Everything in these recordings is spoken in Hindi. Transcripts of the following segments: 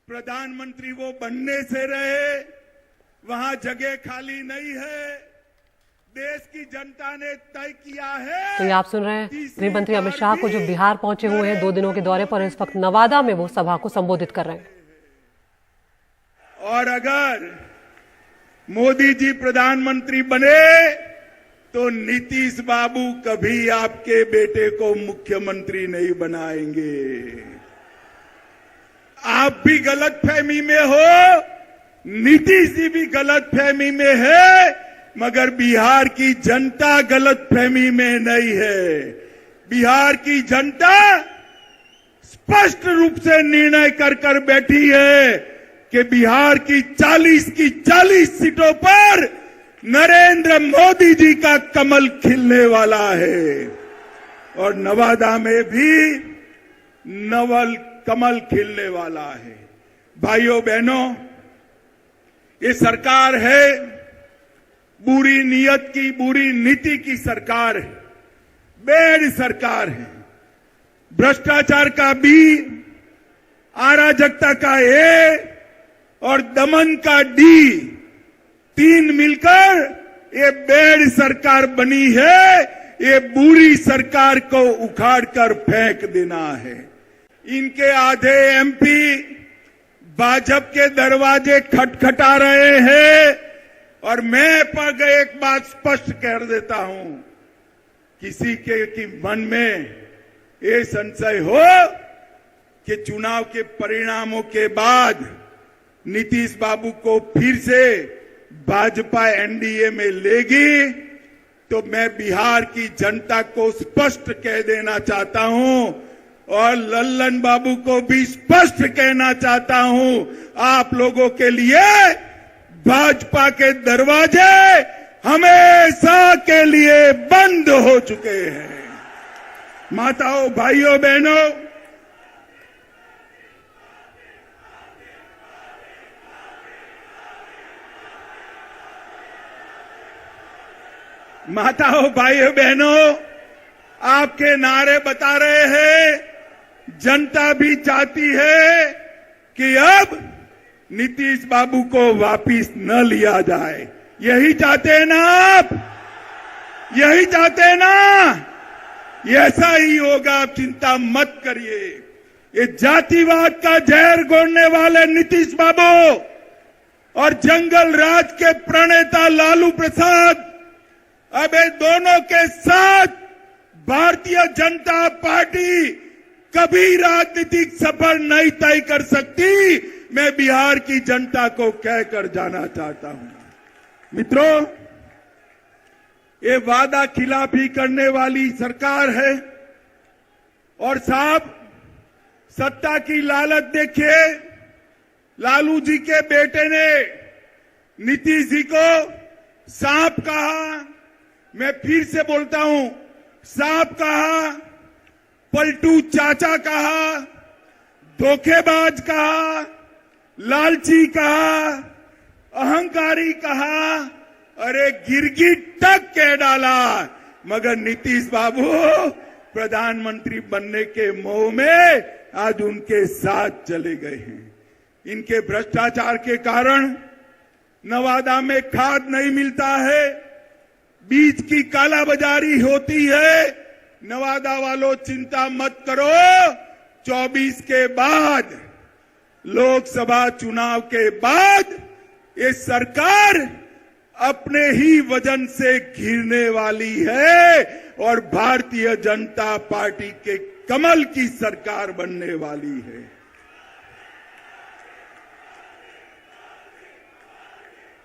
प्रधानमंत्री वो बनने से रहे, वहां जगह खाली नहीं है। देश की जनता ने तय किया है। तो ये आप सुन रहे हैं गृह मंत्री अमित शाह को, जो बिहार पहुंचे हुए हैं 2 दिनों के दौरे पर। इस वक्त नवादा में वो सभा को संबोधित कर रहे हैं। और अगर मोदी जी प्रधानमंत्री बने तो नीतीश बाबू कभी आपके बेटे को मुख्यमंत्री नहीं बनाएंगे। आप भी गलतफहमी में हो, नीतीश जी भी गलतफहमी में है, मगर बिहार की जनता गलतफहमी में नहीं है। बिहार की जनता स्पष्ट रूप से निर्णय कर बैठी है कि बिहार की 40 सीटों पर नरेंद्र मोदी जी का कमल खिलने वाला है और नवादा में भी नवल कमल खिलने वाला है। भाइयों बहनों, ये सरकार है बुरी नीयत की, बुरी नीति की सरकार है, बेड सरकार है। भ्रष्टाचार का बी, अराजकता का ए और दमन का डी, 3 मिलकर ये बेड सरकार बनी है। ये बुरी सरकार को उखाड़ कर फेंक देना है। इनके आधे एमपी भाजपा के दरवाजे खटखटा रहे हैं और मैं पर एक बात स्पष्ट कर देता हूं, किसी के मन में ये संशय हो कि चुनाव के परिणामों के बाद नीतीश बाबू को फिर से भाजपा एनडीए में लेगी, तो मैं बिहार की जनता को स्पष्ट कह देना चाहता हूं और लल्लन बाबू को भी स्पष्ट कहना चाहता हूं, आप लोगों के लिए भाजपा के दरवाजे हमेशा के लिए बंद हो चुके हैं। माताओं, भाइयों, बहनों, भाइयों बहनों, आपके नारे बता रहे हैं, जनता भी चाहती है कि अब नीतीश बाबू को वापिस न लिया जाए। यही चाहते हैं ना आप? यही चाहते हैं ना? ऐसा ही होगा, आप चिंता मत करिए। ये जातिवाद का जहर घोलने वाले नीतीश बाबू और जंगल राज के प्रणेता लालू प्रसाद, अब ये दोनों के साथ भारतीय जनता पार्टी कभी राजनीतिक सफर नहीं तय कर सकती। मैं बिहार की जनता को कहकर जाना चाहता हूं। मित्रों, ये वादा खिलाफी करने वाली सरकार है और साहब, सत्ता की लालच देखिए। लालू जी के बेटे ने नीतीश जी को सांप कहा, मैं फिर से बोलता हूं, सांप कहा, पलटू चाचा कहा, धोखेबाज कहा, लालची कहा, अहंकारी कहा, अरे गिरगिट तक कह डाला, मगर नीतीश बाबू प्रधानमंत्री बनने के मोह में आज उनके साथ चले गए हैं। इनके भ्रष्टाचार के कारण नवादा में खाद नहीं मिलता है, बीज की कालाबाजारी होती है। नवादा वालों, चिंता मत करो, 24 के बाद, लोकसभा चुनाव के बाद ये सरकार अपने ही वजन से घिरने वाली है और भारतीय जनता पार्टी के कमल की सरकार बनने वाली है।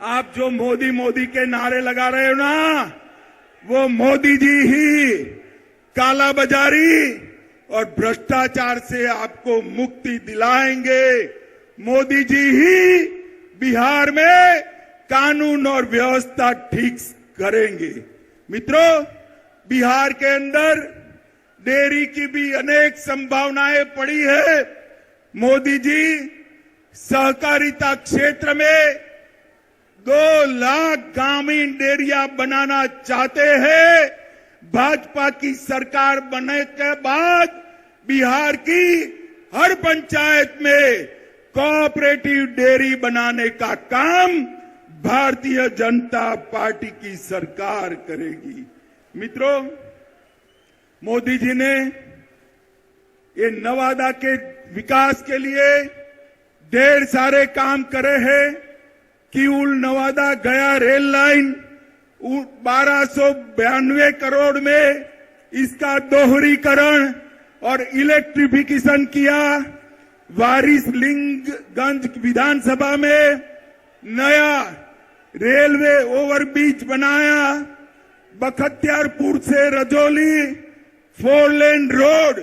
आप जो मोदी मोदी के नारे लगा रहे हो ना, वो मोदी जी ही कालाबाजारी और भ्रष्टाचार से आपको मुक्ति दिलाएंगे। मोदी जी ही बिहार में कानून और व्यवस्था ठीक करेंगे। मित्रों, बिहार के अंदर डेयरी की भी अनेक संभावनाएं पड़ी है। मोदी जी सहकारिता क्षेत्र में 2 लाख ग्रामीण डेयरिया बनाना चाहते हैं। भाजपा की सरकार बनने के बाद बिहार की हर पंचायत में कोऑपरेटिव डेयरी बनाने का काम भारतीय जनता पार्टी की सरकार करेगी। मित्रों, मोदी जी ने ये नवादा के विकास के लिए ढेर सारे काम करे हैं। किऊल नवादा गया रेल लाइन 1292 करोड़ में इसका दोहरीकरण और इलेक्ट्रिफिकेशन किया। वारिसलिंगगंज विधानसभा में नया रेलवे ओवरब्रिज बनाया। बख्तियारपुर से रजौली 4 लेन रोड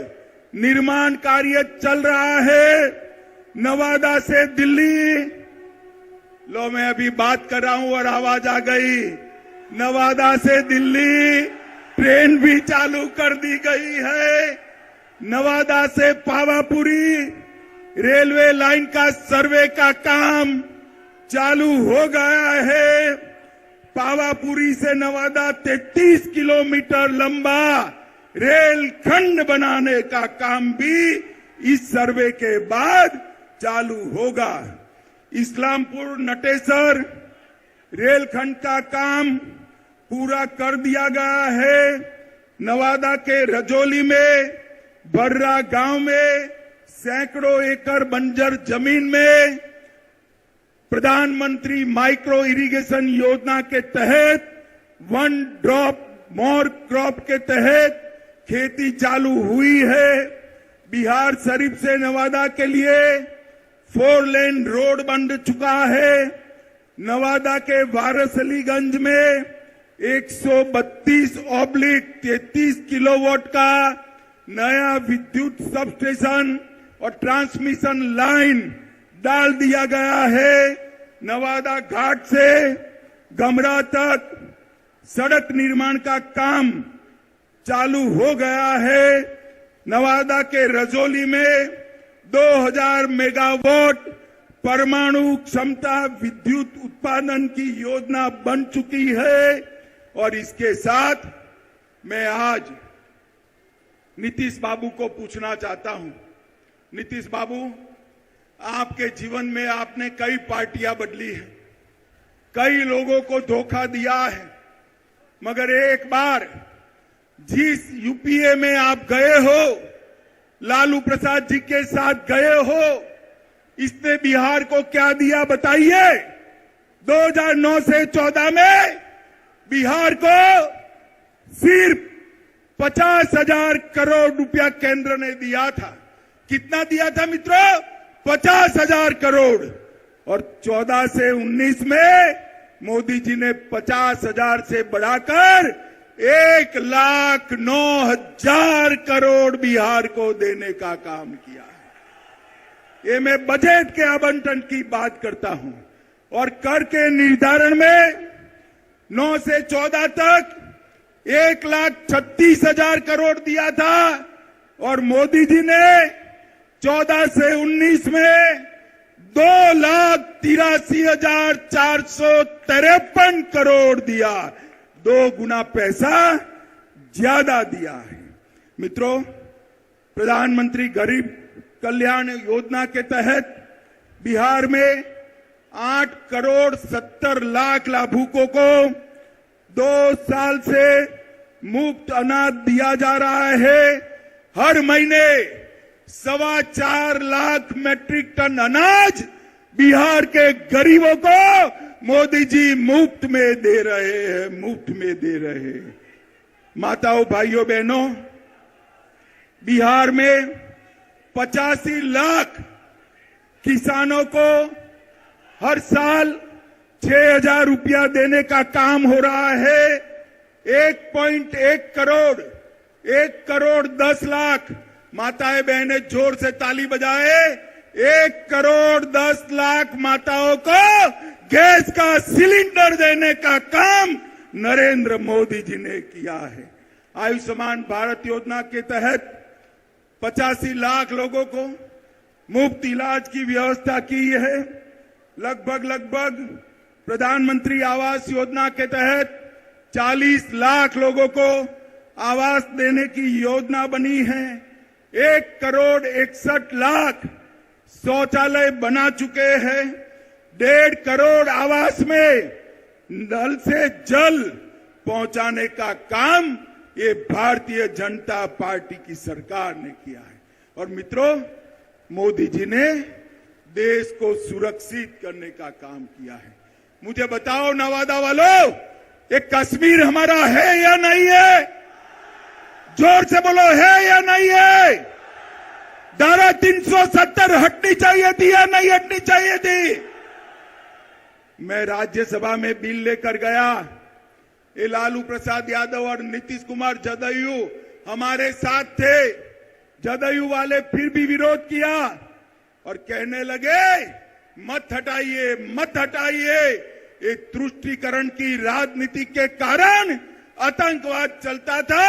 निर्माण कार्य चल रहा है। नवादा से दिल्ली, लो मैं अभी बात कर रहा हूं और आवाज आ गई। नवादा से दिल्ली ट्रेन भी चालू कर दी गई है। नवादा से पावापुरी रेलवे लाइन का सर्वे का काम चालू हो गया है। पावापुरी से नवादा 33 किलोमीटर लंबा रेल खंड बनाने का काम भी इस सर्वे के बाद चालू होगा। इस्लामपुर नटेसर रेल खंड का काम पूरा कर दिया गया है। नवादा के रजौली में बर्रा गांव में सैकड़ों एकड़ बंजर जमीन में प्रधानमंत्री माइक्रो इरिगेशन योजना के तहत 1 ड्रॉप मोर क्रॉप के तहत खेती चालू हुई है। बिहार शरीफ से नवादा के लिए 4 लेन रोड बन चुका है। नवादा के वारसलीगंज में 132/33 किलोवाट का नया विद्युत सबस्टेशन और ट्रांसमिशन लाइन डाल दिया गया है। नवादा घाट से गमरा तक सड़क निर्माण का काम चालू हो गया है। नवादा के रजौली में 2000 मेगावाट परमाणु क्षमता विद्युत उत्पादन की योजना बन चुकी है। और इसके साथ मैं आज नीतीश बाबू को पूछना चाहता हूं। नीतीश बाबू, आपके जीवन में आपने कई पार्टियां बदली है, कई लोगों को धोखा दिया है, मगर एक बार जिस यूपीए में आप गए हो, लालू प्रसाद जी के साथ गए हो, इसने बिहार को क्या दिया बताइए। 2009 से 14 में बिहार को सिर्फ 50,000 करोड़ रुपया केंद्र ने दिया था। कितना दिया था मित्रों? 50,000 करोड़। और 14 से 19 में मोदी जी ने 50,000 से बढ़ाकर 1,09,000 करोड़ बिहार को देने का काम किया है। ये मैं बजट के आवंटन की बात करता हूं। और कर के निर्धारण में 9 से 14 तक 1,36,000 करोड़ दिया था और मोदी जी ने 14 से 19 में 2,83,453 करोड़ दिया। 2 गुना पैसा ज्यादा दिया है। मित्रों, प्रधानमंत्री गरीब कल्याण योजना के तहत बिहार में 8 करोड़ 70 लाख लाभुकों को 2 साल से मुफ्त अनाज दिया जा रहा है। हर महीने 4.25 लाख मैट्रिक टन अनाज बिहार के गरीबों को मोदी जी मुफ्त में दे रहे हैं, मुफ्त में दे रहे हैं। माताओं, भाइयों, बहनों, बिहार में 85 लाख किसानों को हर साल 6,000 रुपया देने का काम हो रहा है। 1.1 करोड़ 1,10 लाख माताएं बहनें जोर से ताली बजाए। 1,10 लाख माताओं को गैस का सिलेंडर देने का काम नरेंद्र मोदी जी ने किया है। आयुष्मान भारत योजना के तहत 85 लाख लोगों को मुफ्त इलाज की व्यवस्था की है। लगभग प्रधानमंत्री आवास योजना के तहत 40 लाख लोगों को आवास देने की योजना बनी है। 1,61 लाख शौचालय बना चुके हैं, 1.5 करोड़ आवास में नल से जल पहुंचाने का काम ये भारतीय जनता पार्टी की सरकार ने किया है। और मित्रों, मोदी जी ने देश को सुरक्षित करने का काम किया है। मुझे बताओ नवादा वालों, ये कश्मीर हमारा है या नहीं है? जोर से बोलो, है या नहीं है? धारा 370 हटनी चाहिए थी या नहीं हटनी चाहिए थी? मैं राज्यसभा में बिल लेकर गया, ये लालू प्रसाद यादव और नीतीश कुमार जदयू हमारे साथ थे। जदयू वाले फिर भी विरोध किया और कहने लगे मत हटाइए, मत हटाइए। ये तुष्टीकरण की राजनीति के कारण आतंकवाद चलता था।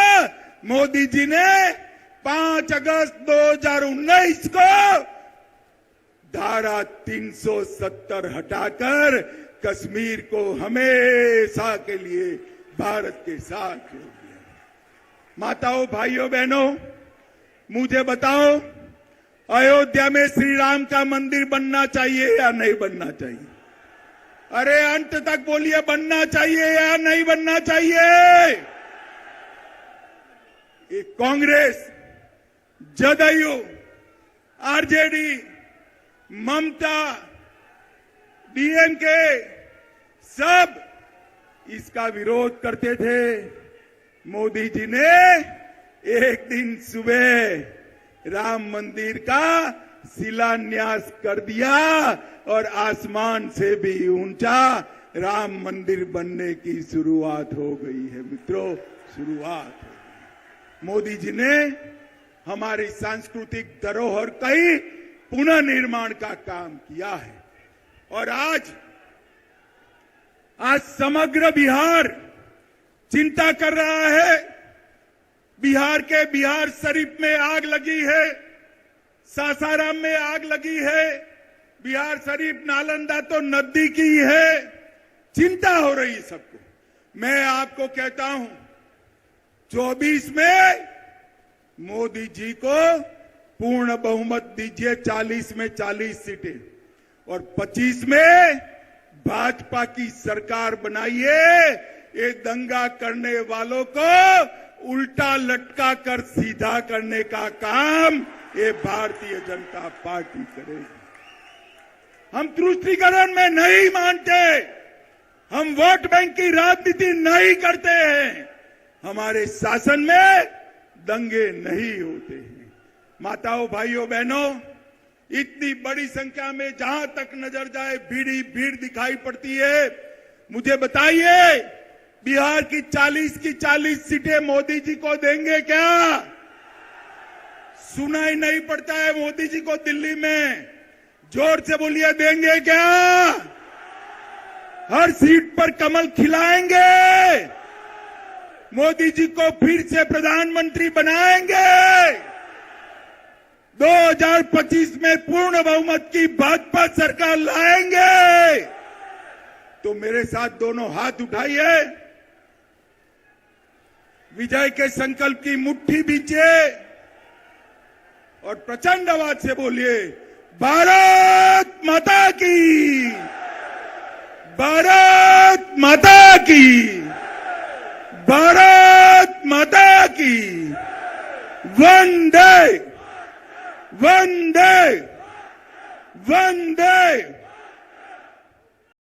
मोदी जी ने 5 अगस्त 2019 को धारा 370 हटाकर कश्मीर को हमेशा के लिए भारत के साथ जोड़ दिया। माताओं, भाइयों, बहनों, मुझे बताओ, अयोध्या में श्री राम का मंदिर बनना चाहिए या नहीं बनना चाहिए? अरे अंत तक बोलिए, बनना चाहिए या नहीं बनना चाहिए? ये कांग्रेस, जदयू, आरजेडी, ममता, डीएमके सब इसका विरोध करते थे। मोदी जी ने एक दिन सुबह राम मंदिर का शिलान्यास कर दिया और आसमान से भी ऊंचा राम मंदिर बनने की शुरुआत हो गई है। मित्रों, शुरुआत हो गई। मोदी जी ने हमारी सांस्कृतिक धरोहर का ही पुनः निर्माण का काम किया है। और आज समग्र बिहार चिंता कर रहा है। बिहार के बिहार शरीफ में आग लगी है, सासाराम में आग लगी है, बिहार शरीफ नालंदा तो नजदीकी है। चिंता हो रही है सबको। मैं आपको कहता हूं, 24 में मोदी जी को पूर्ण बहुमत दीजिए, 40 में 40 सीटें, और 25 में भाजपा की सरकार बनाइए। ये दंगा करने वालों को उल्टा लटका कर सीधा करने का काम ये भारतीय जनता पार्टी करेगी। हम तुष्टीकरण में नहीं मानते, हम वोट बैंक की राजनीति नहीं करते हैं। हमारे शासन में दंगे नहीं होते हैं। माताओं, भाइयों, बहनों, इतनी बड़ी संख्या में जहां तक नजर जाए भीड़ दिखाई पड़ती है। मुझे बताइए, बिहार की 40 सीटें मोदी जी को देंगे क्या? सुनाई नहीं पड़ता है मोदी जी को दिल्ली में। जोर से बोलिए, देंगे क्या? हर सीट पर कमल खिलाएंगे, मोदी जी को फिर से प्रधानमंत्री बनाएंगे। 2025 में पूर्ण बहुमत की भाजपा सरकार लाएंगे। तो मेरे साथ दोनों हाथ उठाइए, विजय के संकल्प की मुट्ठी बीचिए और प्रचंड आवाज से बोलिए, भारत माता की, भारत माता की, भारत माता की। वंदे वंदे वंदे।